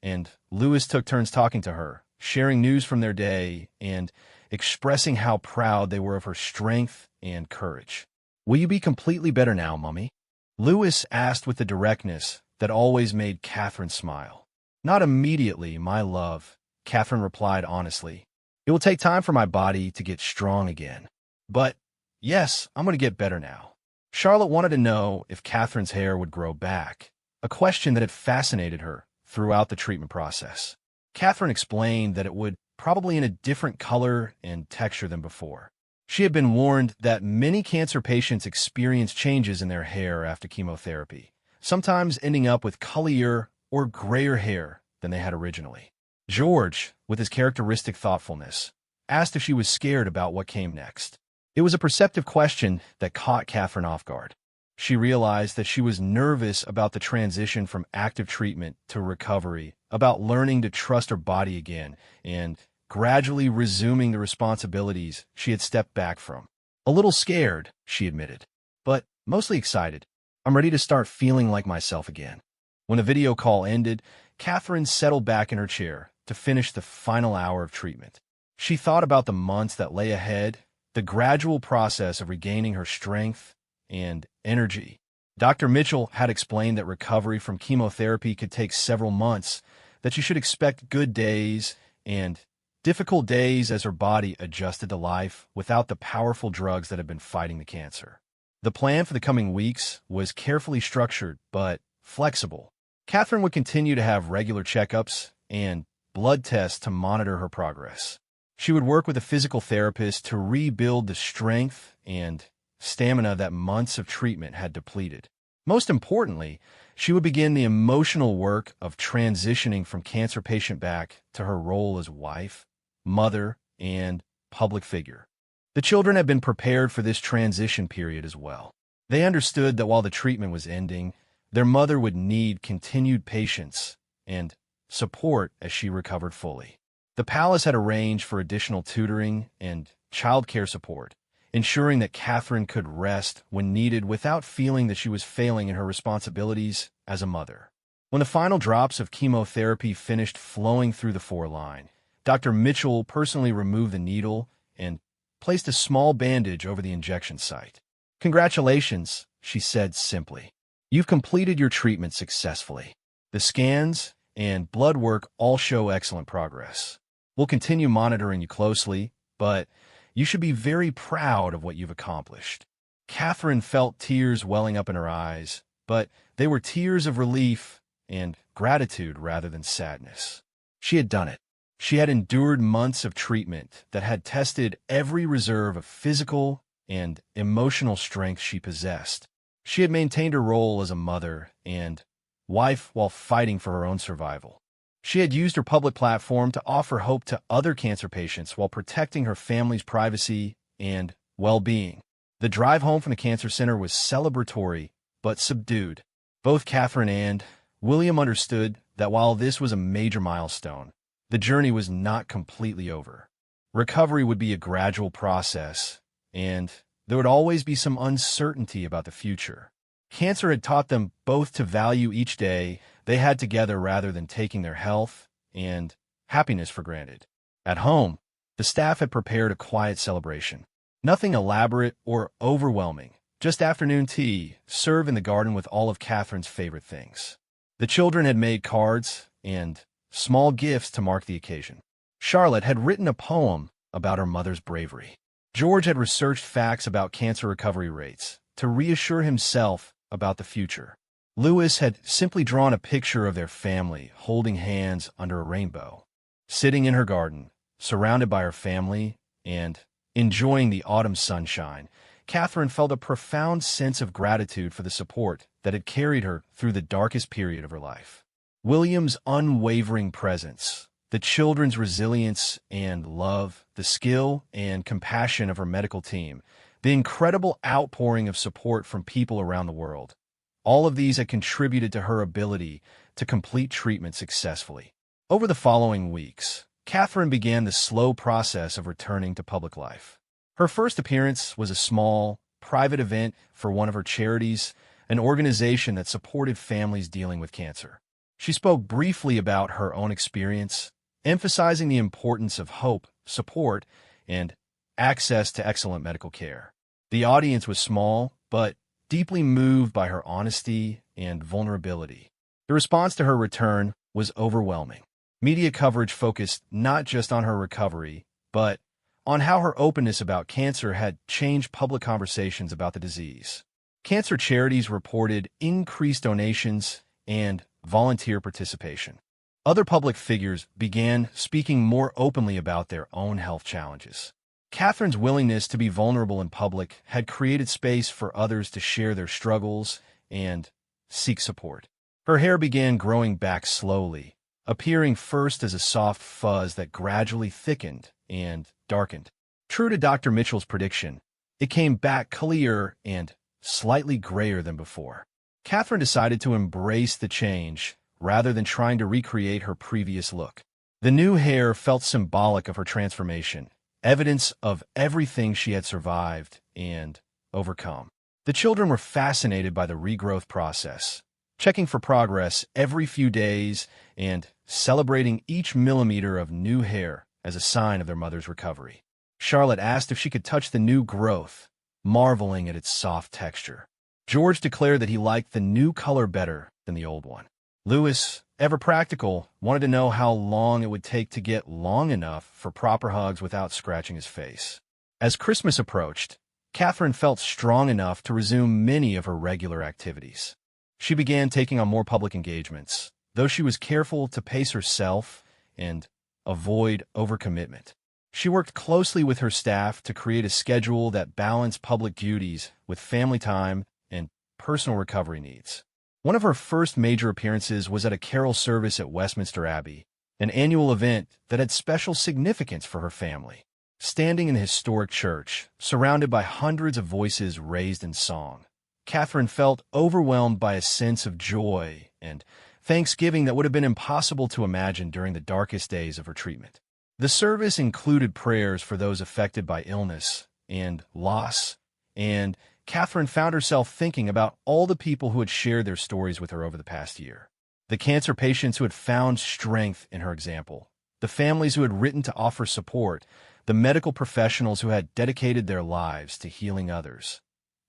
and Louis took turns talking to her, sharing news from their day and expressing how proud they were of her strength and courage. "Will you be completely better now, Mummy?" Louis asked with the directness that always made Catherine smile. "Not immediately, my love," Catherine replied honestly. "It will take time for my body to get strong again. But yes, I'm going to get better now." Charlotte wanted to know if Catherine's hair would grow back, a question that had fascinated her throughout the treatment process. Catherine explained that it would, probably in a different color and texture than before. She had been warned that many cancer patients experience changes in their hair after chemotherapy, sometimes ending up with curlier or grayer hair than they had originally. George, with his characteristic thoughtfulness, asked if she was scared about what came next. It was a perceptive question that caught Catherine off guard. She realized that she was nervous about the transition from active treatment to recovery, about learning to trust her body again, and gradually resuming the responsibilities she had stepped back from. "A little scared," she admitted, "but mostly excited. I'm ready to start feeling like myself again." When the video call ended, Catherine settled back in her chair to finish the final hour of treatment. She thought about the months that lay ahead, the gradual process of regaining her strength and energy. Dr. Mitchell had explained that recovery from chemotherapy could take several months, that she should expect good days and difficult days as her body adjusted to life without the powerful drugs that had been fighting the cancer. The plan for the coming weeks was carefully structured but flexible. Catherine would continue to have regular checkups and blood tests to monitor her progress. She would work with a physical therapist to rebuild the strength and stamina that months of treatment had depleted. Most importantly, she would begin the emotional work of transitioning from cancer patient back to her role as wife, mother, and public figure. The children had been prepared for this transition period as well. They understood that while the treatment was ending, their mother would need continued patience and support as she recovered fully. The palace had arranged for additional tutoring and childcare support, ensuring that Catherine could rest when needed without feeling that she was failing in her responsibilities as a mother. When the final drops of chemotherapy finished flowing through the foreline, Dr. Mitchell personally removed the needle and placed a small bandage over the injection site. "Congratulations," she said simply. "You've completed your treatment successfully. The scans and blood work all show excellent progress. We'll continue monitoring you closely, but you should be very proud of what you've accomplished." Catherine felt tears welling up in her eyes, but they were tears of relief and gratitude rather than sadness. She had done it. She had endured months of treatment that had tested every reserve of physical and emotional strength she possessed. She had maintained her role as a mother and wife while fighting for her own survival. She had used her public platform to offer hope to other cancer patients while protecting her family's privacy and well-being. The drive home from the cancer center was celebratory but subdued. Both Catherine and William understood that while this was a major milestone, the journey was not completely over. Recovery would be a gradual process, and there would always be some uncertainty about the future. Cancer had taught them both to value each day they had together rather than taking their health and happiness for granted. At home, the staff had prepared a quiet celebration. Nothing elaborate or overwhelming, just afternoon tea, served in the garden with all of Catherine's favorite things. The children had made cards and small gifts to mark the occasion. Charlotte had written a poem about her mother's bravery. George had researched facts about cancer recovery rates to reassure himself about the future. Louis had simply drawn a picture of their family holding hands under a rainbow. Sitting in her garden, surrounded by her family, and enjoying the autumn sunshine, Catherine felt a profound sense of gratitude for the support that had carried her through the darkest period of her life. William's unwavering presence, the children's resilience and love, the skill and compassion of her medical team, the incredible outpouring of support from people around the world, all of these had contributed to her ability to complete treatment successfully. Over the following weeks, Catherine began the slow process of returning to public life. Her first appearance was a small, private event for one of her charities, an organization that supported families dealing with cancer. She spoke briefly about her own experience, emphasizing the importance of hope, support, and access to excellent medical care. The audience was small, but deeply moved by her honesty and vulnerability. The response to her return was overwhelming. Media coverage focused not just on her recovery, but on how her openness about cancer had changed public conversations about the disease. Cancer charities reported increased donations and volunteer participation. Other public figures began speaking more openly about their own health challenges. Catherine's willingness to be vulnerable in public had created space for others to share their struggles and seek support. Her hair began growing back slowly, appearing first as a soft fuzz that gradually thickened and darkened. True to Dr. Mitchell's prediction, it came back clearer and slightly grayer than before. Catherine decided to embrace the change rather than trying to recreate her previous look. The new hair felt symbolic of her transformation, evidence of everything she had survived and overcome. The children were fascinated by the regrowth process, checking for progress every few days and celebrating each millimeter of new hair as a sign of their mother's recovery. Charlotte asked if she could touch the new growth, marveling at its soft texture. George declared that he liked the new color better than the old one. Louis, ever practical, wanted to know how long it would take to get long enough for proper hugs without scratching his face. As Christmas approached, Catherine felt strong enough to resume many of her regular activities. She began taking on more public engagements, though she was careful to pace herself and avoid overcommitment. She worked closely with her staff to create a schedule that balanced public duties with family time and personal recovery needs. One of her first major appearances was at a carol service at Westminster Abbey, an annual event that had special significance for her family. Standing in the historic church, surrounded by hundreds of voices raised in song, Catherine felt overwhelmed by a sense of joy and thanksgiving that would have been impossible to imagine during the darkest days of her treatment. The service included prayers for those affected by illness and loss, and Catherine found herself thinking about all the people who had shared their stories with her over the past year. The cancer patients who had found strength in her example, the families who had written to offer support, the medical professionals who had dedicated their lives to healing others.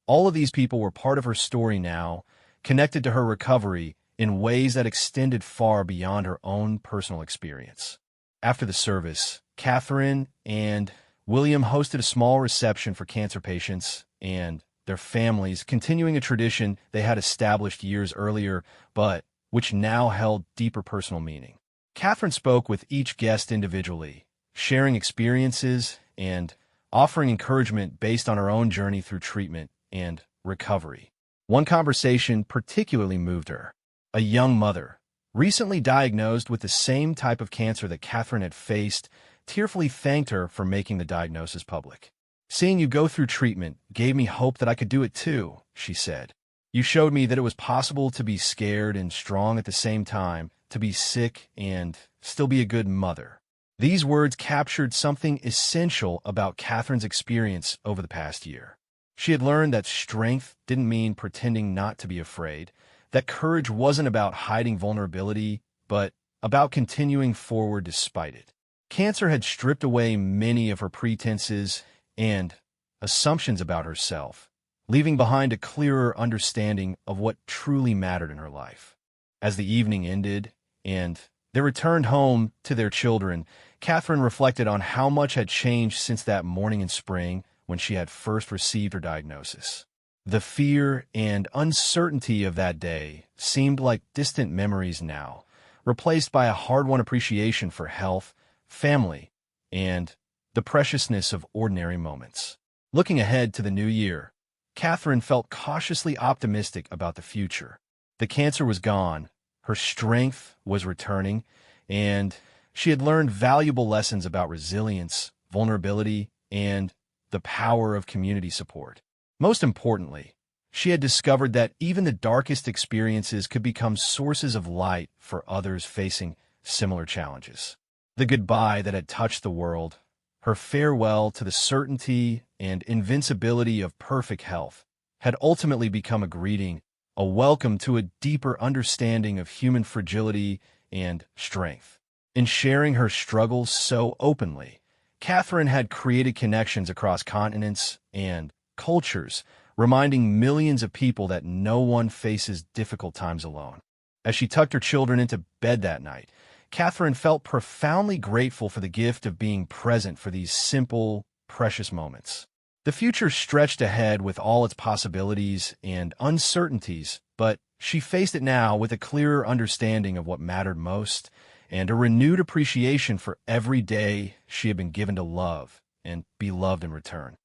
All of these people were part of her story now, connected to her recovery in ways that extended far beyond her own personal experience. After the service, Catherine and William hosted a small reception for cancer patients and their families, continuing a tradition they had established years earlier, but which now held deeper personal meaning. Catherine spoke with each guest individually, sharing experiences and offering encouragement based on her own journey through treatment and recovery. One conversation particularly moved her. A young mother, recently diagnosed with the same type of cancer that Catherine had faced, tearfully thanked her for making the diagnosis public. "Seeing you go through treatment gave me hope that I could do it too," she said. "You showed me that it was possible to be scared and strong at the same time, to be sick and still be a good mother." These words captured something essential about Catherine's experience over the past year. She had learned that strength didn't mean pretending not to be afraid, that courage wasn't about hiding vulnerability, but about continuing forward despite it. Cancer had stripped away many of her pretenses and assumptions about herself, leaving behind a clearer understanding of what truly mattered in her life. As the evening ended and they returned home to their children, Catherine reflected on how much had changed since that morning in spring when she had first received her diagnosis. The fear and uncertainty of that day seemed like distant memories now, replaced by a hard-won appreciation for health, family, and the preciousness of ordinary moments. Looking ahead to the new year, Catherine felt cautiously optimistic about the future. The cancer was gone, her strength was returning, and she had learned valuable lessons about resilience, vulnerability, and the power of community support. Most importantly, she had discovered that even the darkest experiences could become sources of light for others facing similar challenges. The goodbye that had touched the world, her farewell to the certainty and invincibility of perfect health, had ultimately become a greeting, a welcome to a deeper understanding of human fragility and strength. In sharing her struggles so openly, Catherine had created connections across continents and cultures, reminding millions of people that no one faces difficult times alone. As she tucked her children into bed that night, Catherine felt profoundly grateful for the gift of being present for these simple, precious moments. The future stretched ahead with all its possibilities and uncertainties, but she faced it now with a clearer understanding of what mattered most and a renewed appreciation for every day she had been given to love and be loved in return.